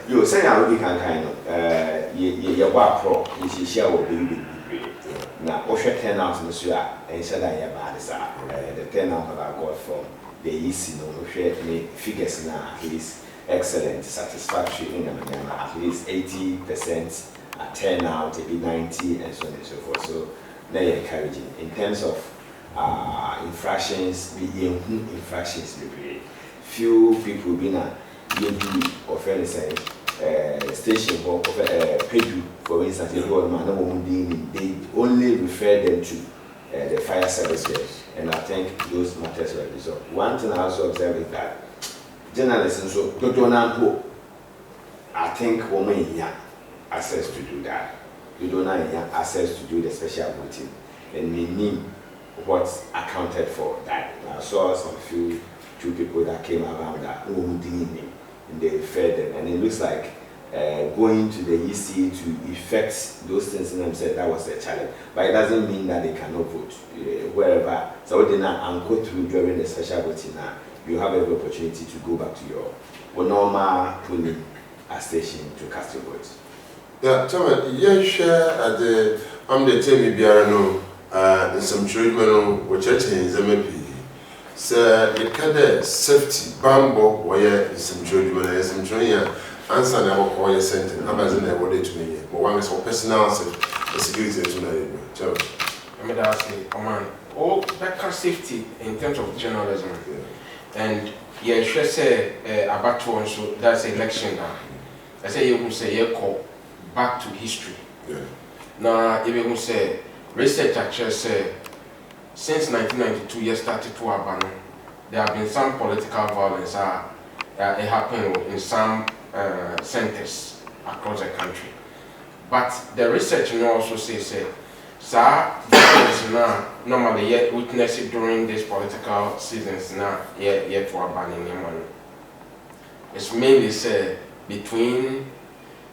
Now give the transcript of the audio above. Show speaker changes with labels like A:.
A: You say I will be kind of you walk pro, you share with baby. Now, Osha 10 out in the Sua and said I am bad as the 10 out that I got from the easy no share figures now at least excellent, satisfactory in at least 80% at 10 out, maybe 90 and so on and so forth. So they're encouraging in terms of infractions, infractions. Few people being a or fairly saying station or Pedu, for instance, they only refer them to the fire service here, and I think those matters were resolved. One thing I also observe is that journalists, so I think women have access to do that. You don't have access to do the special voting, and we need what's accounted for that. I saw some two people that came around that and they referred them, and it looks like going to the EC to effect those things in themselves, that was a challenge. But it doesn't mean that they cannot vote wherever. So they now go through during the special voting now, you have every opportunity to go back to your normal polling station to cast your vote.
B: Yeah, tell me, you share at the Temi Biarano, some children which are in Zamapi. Sir, you can safety bambo where some children, some children. Answer never call your sentence. Amazon never did to me. But one is for personal security to me.
C: I mean, I say, oh man, all that kind of safety in terms of journalism. And yeah, should say about one, so that's election now. I say you can say you call back to history. Now, if you can say research actually say since 1992 years started to happen, there have been some political violence it happened in some centers across the country. But the research also says normally yet witness it during these political seasons yet for abandoning money. It's mainly say between